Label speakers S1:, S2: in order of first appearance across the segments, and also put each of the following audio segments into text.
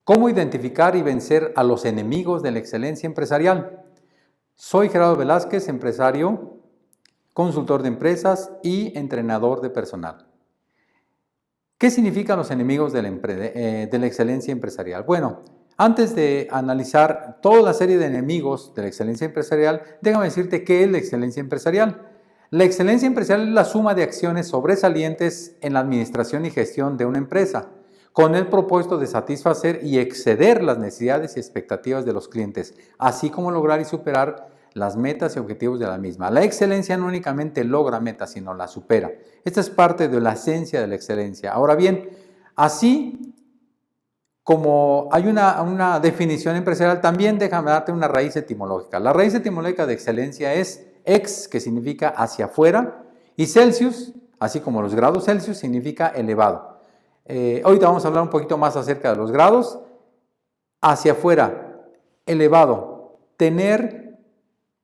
S1: ¿Cómo identificar y vencer a los enemigos de la excelencia empresarial? Soy Gerardo Velázquez, empresario, consultor de empresas y entrenador de personal. ¿Qué significan los enemigos de la excelencia empresarial? Bueno, antes de analizar toda la serie de enemigos de la excelencia empresarial, déjame decirte qué es la excelencia empresarial. La excelencia empresarial es la suma de acciones sobresalientes en la administración y gestión de una empresa, con el propósito de satisfacer y exceder las necesidades y expectativas de los clientes, así como lograr y superar las metas y objetivos de la misma. La excelencia no únicamente logra metas, sino las supera. Esta es parte de la esencia de la excelencia. Ahora bien, así como hay una definición empresarial, también déjame darte una raíz etimológica. La raíz etimológica de excelencia es ex, que significa hacia afuera, y Celsius, así como los grados Celsius, significa elevado. Ahorita vamos a hablar un poquito más acerca de los grados. Hacia afuera, elevado, tener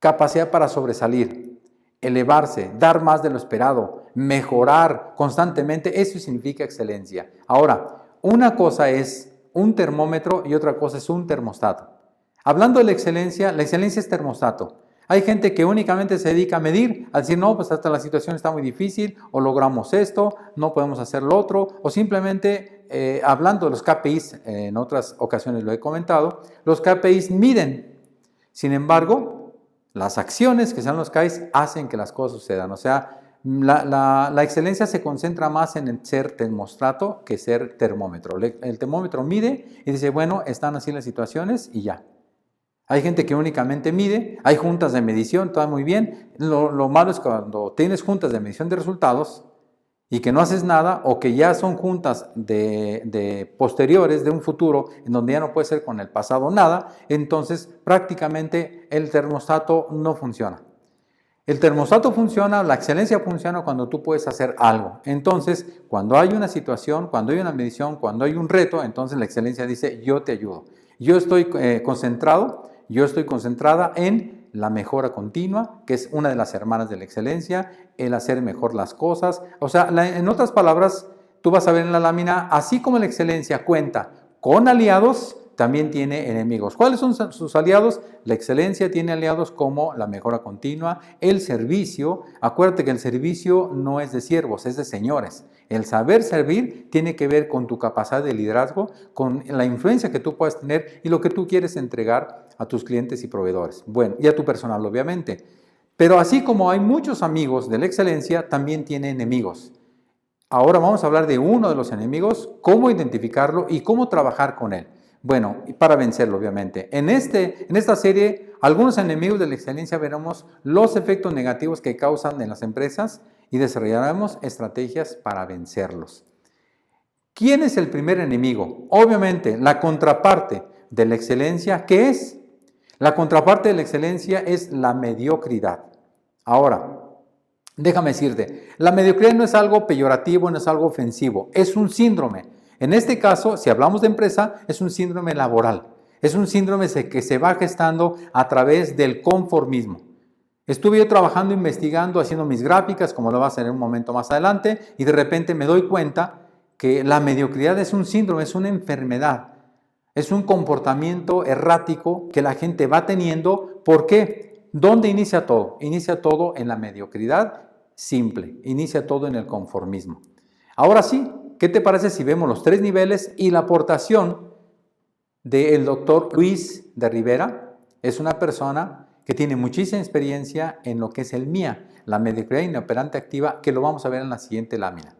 S1: capacidad para sobresalir, elevarse, dar más de lo esperado, mejorar constantemente, eso significa excelencia. Ahora, una cosa es un termómetro y otra cosa es un termostato. Hablando de la excelencia es termostato. Hay gente que únicamente se dedica a medir, a decir, no, pues hasta la situación está muy difícil, o logramos esto, no podemos hacer lo otro, o simplemente, hablando de los KPIs, en otras ocasiones lo he comentado, los KPIs miden. Sin embargo, las acciones que sean los KPIs hacen que las cosas sucedan. O sea, la excelencia se concentra más en ser termostato que ser termómetro. El termómetro mide y dice, bueno, están así las situaciones y ya. Hay gente que únicamente mide, hay juntas de medición, todo muy bien. Lo malo es cuando tienes juntas de medición de resultados y que no haces nada, o que ya son juntas de posteriores, de un futuro, en donde ya no puede ser con el pasado nada, entonces prácticamente el termostato no funciona. El termostato funciona, la excelencia funciona cuando tú puedes hacer algo. Entonces, cuando hay una situación, cuando hay una medición, cuando hay un reto, entonces la excelencia dice, yo te ayudo. Yo estoy concentrado, yo estoy concentrada en la mejora continua, que es una de las hermanas de la excelencia, el hacer mejor las cosas. O sea, en otras palabras, tú vas a ver en la lámina, así como la excelencia cuenta con aliados, también tiene enemigos. ¿Cuáles son sus aliados? La excelencia tiene aliados como la mejora continua, el servicio. Acuérdate que el servicio no es de siervos, es de señores. El saber servir tiene que ver con tu capacidad de liderazgo, con la influencia que tú puedes tener y lo que tú quieres entregar a tus clientes y proveedores. Bueno, y a tu personal, obviamente. Pero así como hay muchos amigos de la excelencia, también tiene enemigos. Ahora vamos a hablar de uno de los enemigos, cómo identificarlo y cómo trabajar con él. Bueno, y para vencerlo, obviamente. En esta serie, algunos enemigos de la excelencia, veremos los efectos negativos que causan en las empresas y desarrollaremos estrategias para vencerlos. ¿Quién es el primer enemigo? Obviamente, la contraparte de la excelencia, ¿qué es? La contraparte de la excelencia es la mediocridad. Ahora, déjame decirte, la mediocridad no es algo peyorativo, no es algo ofensivo, es un síndrome. En este caso, si hablamos de empresa, es un síndrome laboral. Es un síndrome que se va gestando a través del conformismo. Estuve yo trabajando, investigando, haciendo mis gráficas, como lo va a hacer en un momento más adelante, y de repente me doy cuenta que la mediocridad es un síndrome, es una enfermedad. Es un comportamiento errático que la gente va teniendo. ¿Por qué? ¿Dónde inicia todo? Inicia todo en la mediocridad simple, inicia todo en el conformismo. Ahora sí, ¿qué te parece si vemos los tres niveles y la aportación del doctor Luis de Rivera? Es una persona que tiene muchísima experiencia en lo que es el MIA, la mediocridad inoperante activa, que lo vamos a ver en la siguiente lámina.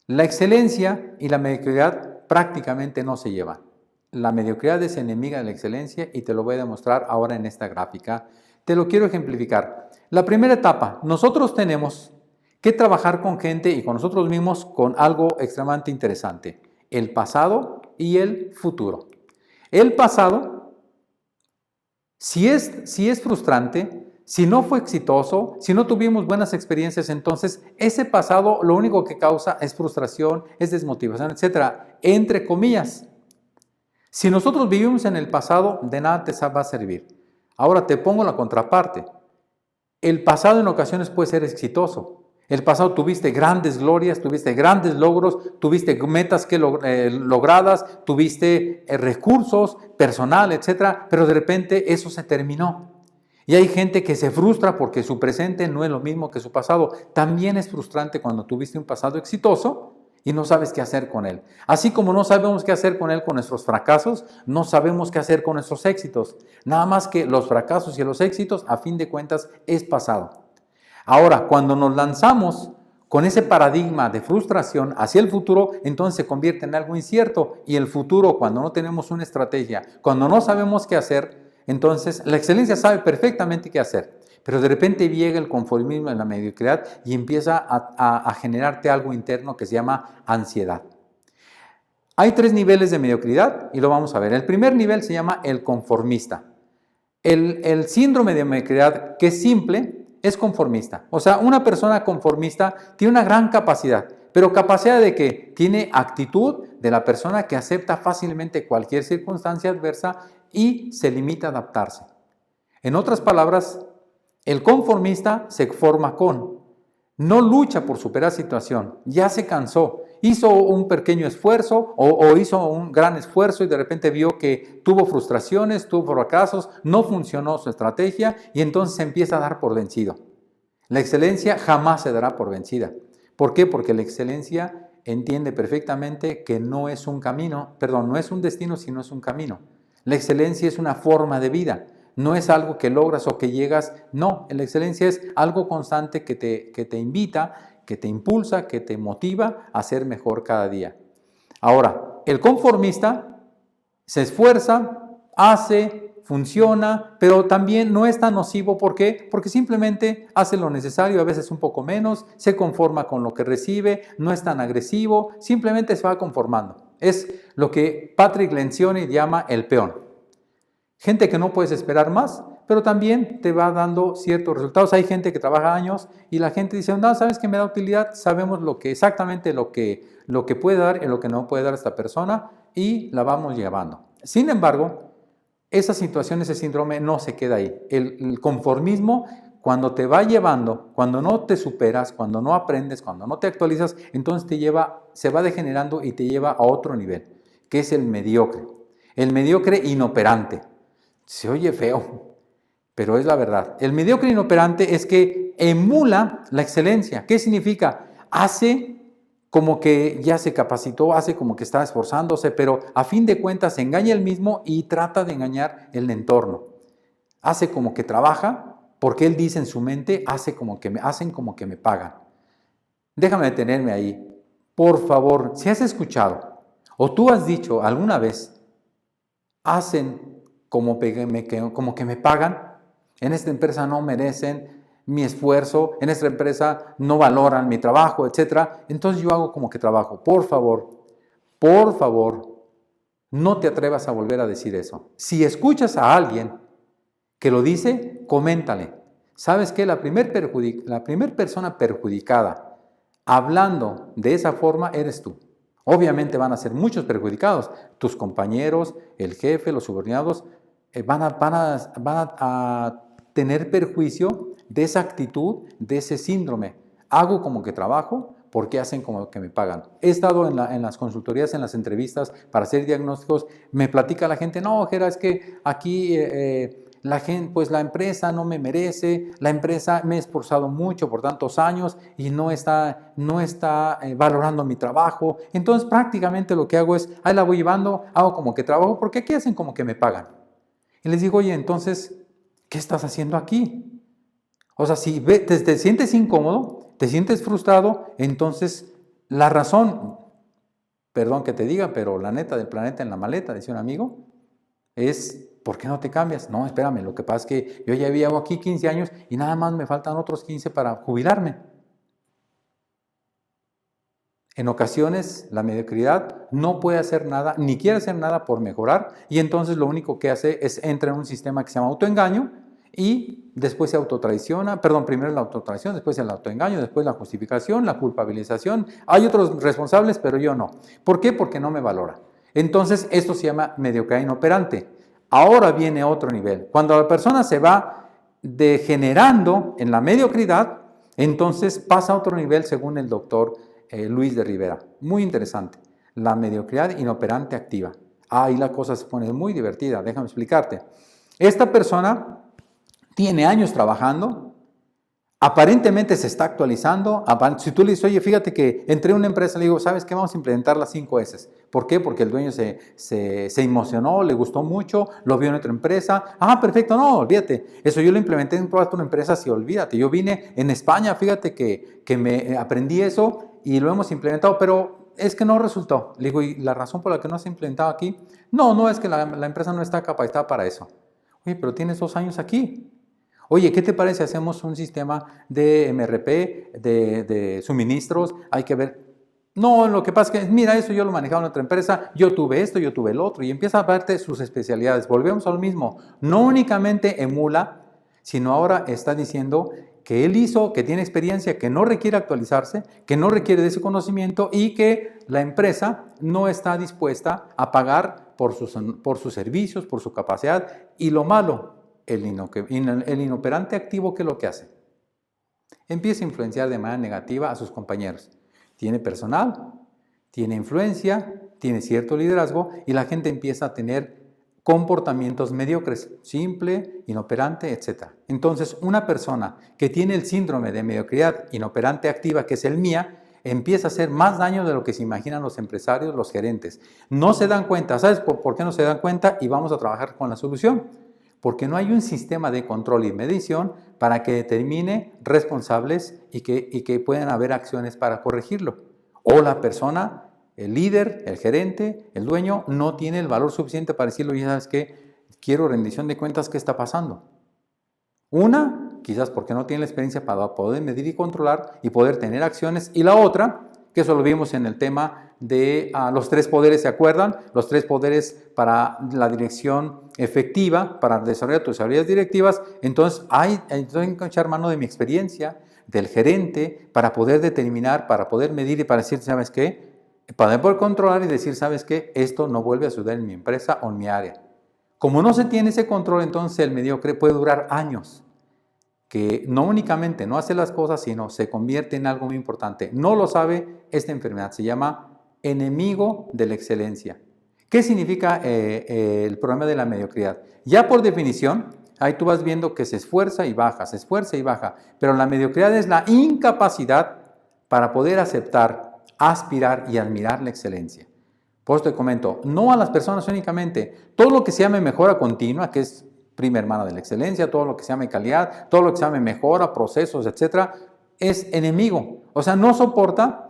S1: La excelencia y la mediocridad prácticamente no se llevan. La mediocridad es enemiga de la excelencia y te lo voy a demostrar ahora en esta gráfica. Te lo quiero ejemplificar. La primera etapa, nosotros tenemos que trabajar con gente y con nosotros mismos con algo extremadamente interesante, el pasado y el futuro. El pasado, si es frustrante, si no fue exitoso, si no tuvimos buenas experiencias, entonces ese pasado lo único que causa es frustración, es desmotivación, etcétera, entre comillas. Si nosotros vivimos en el pasado, de nada te va a servir. Ahora te pongo la contraparte. El pasado en ocasiones puede ser exitoso. El pasado tuviste grandes glorias, tuviste grandes logros, tuviste metas logradas, tuviste recursos personal, etcétera, pero de repente eso se terminó. Y hay gente que se frustra porque su presente no es lo mismo que su pasado. También es frustrante cuando tuviste un pasado exitoso y no sabes qué hacer con él. Así como no sabemos qué hacer con él con nuestros fracasos, no sabemos qué hacer con nuestros éxitos. Nada más que los fracasos y los éxitos, a fin de cuentas, es pasado. Ahora, cuando nos lanzamos con ese paradigma de frustración hacia el futuro, entonces se convierte en algo incierto. Y el futuro, cuando no tenemos una estrategia, cuando no sabemos qué hacer, entonces la excelencia sabe perfectamente qué hacer. Pero de repente llega el conformismo en la mediocridad y empieza a generarte algo interno que se llama ansiedad. Hay 3 niveles de mediocridad y lo vamos a ver. El primer nivel se llama el conformista. El síndrome de mediocridad, que es simple, es conformista. O sea, una persona conformista tiene una gran capacidad, pero capacidad de que tiene actitud de la persona que acepta fácilmente cualquier circunstancia adversa y se limita a adaptarse. En otras palabras, el conformista se forma con, no lucha por superar situación, ya se cansó, hizo un pequeño esfuerzo o hizo un gran esfuerzo y de repente vio que tuvo frustraciones, tuvo fracasos, no funcionó su estrategia y entonces se empieza a dar por vencido. La excelencia jamás se dará por vencida. ¿Por qué? Porque la excelencia entiende perfectamente que no es un camino, perdón, no es un destino, sino es un camino. La excelencia es una forma de vida. No es algo que logras o que llegas, no, la excelencia es algo constante que te invita, que te impulsa, que te motiva a ser mejor cada día. Ahora, el conformista se esfuerza, hace, funciona, pero también no es tan nocivo. ¿Por qué? Porque simplemente hace lo necesario, a veces un poco menos, se conforma con lo que recibe, no es tan agresivo, simplemente se va conformando. Es lo que Patrick Lencioni llama el peón. Gente que no puedes esperar más, pero también te va dando ciertos resultados. Hay gente que trabaja años y la gente dice, no, ¿sabes qué me da utilidad? Sabemos exactamente lo que puede dar y lo que no puede dar esta persona y la vamos llevando. Sin embargo, esa situación, ese síndrome no se queda ahí. El conformismo, cuando te va llevando, cuando no te superas, cuando no aprendes, cuando no te actualizas, entonces se va degenerando y te lleva a otro nivel, que es el mediocre. El mediocre inoperante. Se oye feo, pero es la verdad. El mediocre inoperante es que emula la excelencia. ¿Qué significa? Hace como que ya se capacitó, hace como que está esforzándose, pero a fin de cuentas se engaña él mismo y trata de engañar el entorno. Hace como que trabaja, porque él dice en su mente, hacen como que me pagan. Déjame detenerme ahí. Por favor, si has escuchado o tú has dicho alguna vez, hacen como que me pagan, en esta empresa no merecen mi esfuerzo, en esta empresa no valoran mi trabajo, etc. Entonces yo hago como que trabajo. Por favor, no te atrevas a volver a decir eso. Si escuchas a alguien que lo dice, coméntale. ¿Sabes qué? La primer persona perjudicada hablando de esa forma eres tú. Obviamente van a ser muchos perjudicados, tus compañeros, el jefe, los subordinados, van a tener perjuicio de esa actitud, de ese síndrome. Hago como que trabajo porque hacen como que me pagan. He estado en las consultorías, en las entrevistas para hacer diagnósticos, me platica la gente, no, Jera, es que aquí la gente, pues la empresa no me merece, la empresa me he esforzado mucho por tantos años y no está valorando mi trabajo. Entonces prácticamente lo que hago es, ahí la voy llevando, hago como que trabajo, porque aquí hacen como que me pagan. Y les digo, oye, entonces, ¿qué estás haciendo aquí? O sea, si te sientes incómodo, te sientes frustrado, entonces la razón, perdón que te diga, pero la neta del planeta en la maleta, decía un amigo, es, ¿por qué no te cambias? No, espérame, lo que pasa es que yo ya llevo aquí 15 años y nada más me faltan otros 15 para jubilarme. En ocasiones la mediocridad no puede hacer nada, ni quiere hacer nada por mejorar, y entonces lo único que hace es entrar en un sistema que se llama autoengaño y después se autotraiciona, primero la autotraición, después el autoengaño, después la justificación, la culpabilización. Hay otros responsables, pero yo no. ¿Por qué? Porque no me valora. Entonces esto se llama mediocridad inoperante. Ahora viene otro nivel. Cuando la persona se va degenerando en la mediocridad, Entonces pasa a otro nivel según el doctor Luis de Rivera. Muy interesante. La mediocridad inoperante activa. Ahí la cosa se pone muy divertida, déjame explicarte. Esta persona tiene años trabajando, aparentemente se está actualizando. Si tú le dices, oye, fíjate que entré a una empresa, le digo, ¿sabes qué? Vamos a implementar las 5 S. ¿Por qué? Porque el dueño se emocionó, le gustó mucho, lo vio en otra empresa. Ah, perfecto, no, olvídate. Eso yo lo implementé en todas tus empresas y olvídate. Yo vine en España, fíjate que me aprendí eso y lo hemos implementado, pero es que no resultó. Le digo, ¿y la razón por la que no se ha implementado aquí? No, es que la empresa no está capacitada para eso. Oye, pero tienes 2 años aquí. Oye, ¿qué te parece si hacemos un sistema de MRP, de suministros? Hay que ver. No, lo que pasa es que, mira, eso yo lo manejaba en otra empresa, yo tuve esto, yo tuve el otro, y empieza a verte sus especialidades. Volvemos a lo mismo. No únicamente emula, sino ahora está diciendo que él hizo, que tiene experiencia, que no requiere actualizarse, que no requiere de ese conocimiento y que la empresa no está dispuesta a pagar por sus servicios, por su capacidad. Y lo malo, el inoperante activo, ¿qué es lo que hace? Empieza a influenciar de manera negativa a sus compañeros. Tiene personal, tiene influencia, tiene cierto liderazgo y la gente empieza a tener comportamientos mediocres, simple, inoperante, etc. Entonces, una persona que tiene el síndrome de mediocridad inoperante activa, que es el MIA, empieza a hacer más daño de lo que se imaginan los empresarios, los gerentes. No se dan cuenta. ¿Sabes por qué no se dan cuenta? Y vamos a trabajar con la solución. Porque no hay un sistema de control y medición para que determine responsables y que puedan haber acciones para corregirlo. O la persona, el líder, el gerente, el dueño, no tiene el valor suficiente para decirlo, ya sabes qué, quiero rendición de cuentas, ¿qué está pasando? Una, quizás porque no tiene la experiencia para poder medir y controlar y poder tener acciones. Y la otra, que eso lo vimos en el tema de los 3 poderes, ¿se acuerdan? Los 3 poderes para la dirección efectiva, para desarrollar tus habilidades directivas. Entonces, tengo que echar mano de mi experiencia, del gerente, para poder determinar, para poder medir y para decir, ¿sabes qué? Para poder controlar y decir, ¿sabes qué? Esto no vuelve a suceder en mi empresa o en mi área. Como no se tiene ese control, entonces el mediocre puede durar años, que no únicamente no hace las cosas, sino se convierte en algo muy importante. No lo sabe esta enfermedad, se llama enemigo de la excelencia. ¿Qué significa el problema de la mediocridad? Ya por definición, ahí tú vas viendo que se esfuerza y baja, se esfuerza y baja, pero la mediocridad es la incapacidad para poder aceptar, aspirar y admirar la excelencia. Por eso te comento, no a las personas únicamente, todo lo que se llame mejora continua, que es prima hermana de la excelencia, todo lo que se llame calidad, todo lo que se llame mejora, procesos, etcétera, es enemigo. O sea, no soporta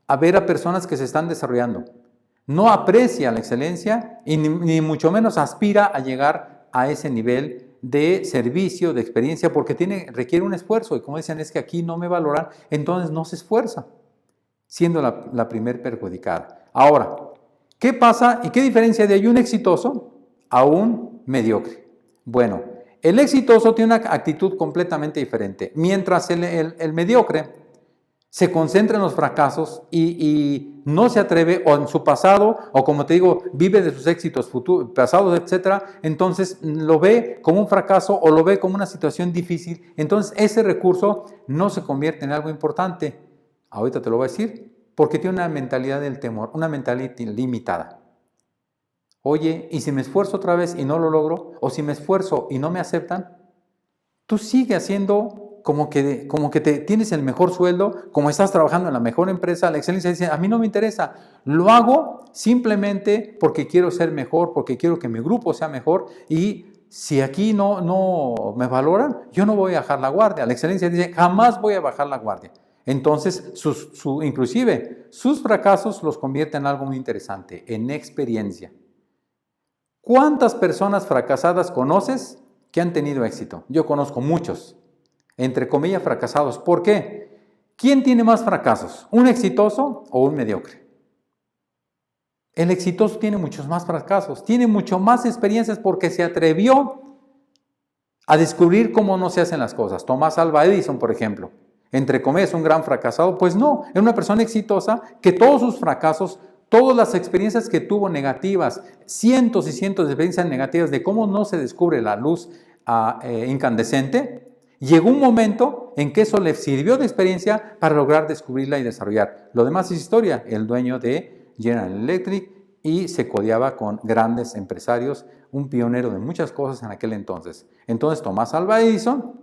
S1: a ver a personas que se están desarrollando. No aprecia la excelencia y ni mucho menos aspira a llegar a ese nivel de servicio, de experiencia, porque requiere un esfuerzo. Y como dicen, es que aquí no me valoran, entonces no se esfuerza, siendo la primer perjudicada. Ahora, ¿qué pasa y qué diferencia de un exitoso a un mediocre? Bueno, el exitoso tiene una actitud completamente diferente. Mientras el mediocre se concentra en los fracasos y no se atreve, o en su pasado, o como te digo, vive de sus éxitos pasados, etc., entonces lo ve como un fracaso o lo ve como una situación difícil. Entonces ese recurso no se convierte en algo importante. Ahorita te lo voy a decir, porque tiene una mentalidad del temor, una mentalidad limitada. Oye, ¿y si me esfuerzo otra vez y no lo logro? ¿O si me esfuerzo y no me aceptan? Tú sigue haciendo como que tienes el mejor sueldo, como estás trabajando en la mejor empresa, la excelencia dice, a mí no me interesa, lo hago simplemente porque quiero ser mejor, porque quiero que mi grupo sea mejor y si aquí no me valoran, yo no voy a bajar la guardia. La excelencia dice, jamás voy a bajar la guardia. Entonces, inclusive, sus fracasos los convierten en algo muy interesante, en experiencia. ¿Cuántas personas fracasadas conoces que han tenido éxito? Yo conozco muchos, entre comillas fracasados. ¿Por qué? ¿Quién tiene más fracasos? ¿Un exitoso o un mediocre? El exitoso tiene muchos más fracasos, tiene mucho más experiencias porque se atrevió a descubrir cómo no se hacen las cosas. Tomás Alva Edison, por ejemplo, entre comillas, un gran fracasado. Pues no, era una persona exitosa que todos sus fracasos, todas las experiencias que tuvo negativas, cientos y cientos de experiencias negativas de cómo no se descubre la luz incandescente, Llegó un momento en que eso le sirvió de experiencia para lograr descubrirla y desarrollar. Lo demás es historia. El dueño de General Electric y se codeaba con grandes empresarios, un pionero de muchas cosas en aquel entonces. Entonces, Thomas Alva Edison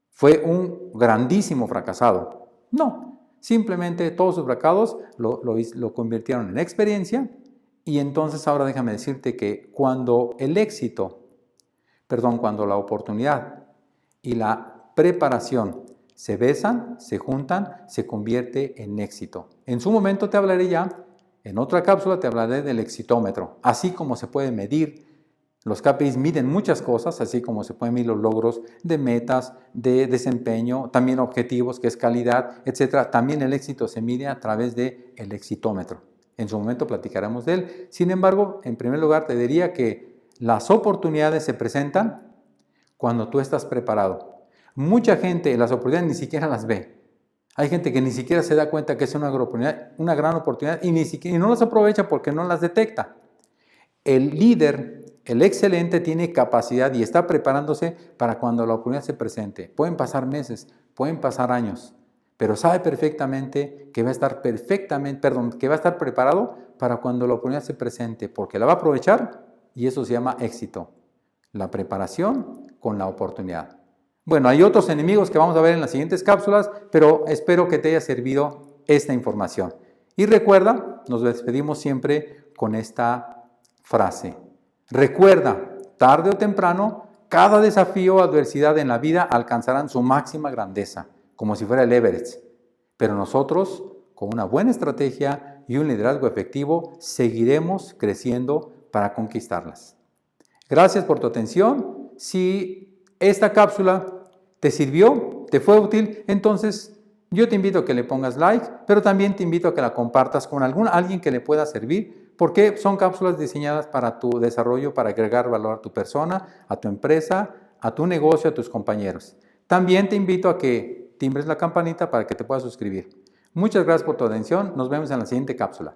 S1: fue un grandísimo fracasado. No, simplemente todos sus fracasos lo convirtieron en experiencia y entonces ahora déjame decirte que cuando cuando la oportunidad y la preparación se besan, se juntan, se convierte en éxito. En su momento te hablaré ya, en otra cápsula te hablaré del exitómetro, así como se puede medir. Los KPIs miden muchas cosas, así como se pueden medir los logros de metas, de desempeño, también objetivos, que es calidad, etc. También el éxito se mide a través del exitómetro. En su momento platicaremos de él. Sin embargo, en primer lugar te diría que las oportunidades se presentan cuando tú estás preparado. Mucha gente las oportunidades ni siquiera las ve. Hay gente que ni siquiera se da cuenta que es una gran oportunidad y no las aprovecha porque no las detecta. El líder, el excelente, tiene capacidad y está preparándose para cuando la oportunidad se presente. Pueden pasar meses, pueden pasar años, pero sabe perfectamente que va a estar preparado para cuando la oportunidad se presente, porque la va a aprovechar y eso se llama éxito. La preparación con la oportunidad. Bueno, hay otros enemigos que vamos a ver en las siguientes cápsulas, pero espero que te haya servido esta información. Y recuerda, nos despedimos siempre con esta frase. Recuerda, tarde o temprano, cada desafío o adversidad en la vida alcanzarán su máxima grandeza, como si fuera el Everest. Pero nosotros, con una buena estrategia y un liderazgo efectivo, seguiremos creciendo para conquistarlas. Gracias por tu atención. Si esta cápsula te sirvió, te fue útil, entonces yo te invito a que le pongas like, pero también te invito a que la compartas con alguien que le pueda servir, porque son cápsulas diseñadas para tu desarrollo, para agregar valor a tu persona, a tu empresa, a tu negocio, a tus compañeros. También te invito a que timbres la campanita para que te puedas suscribir. Muchas gracias por tu atención. Nos vemos en la siguiente cápsula.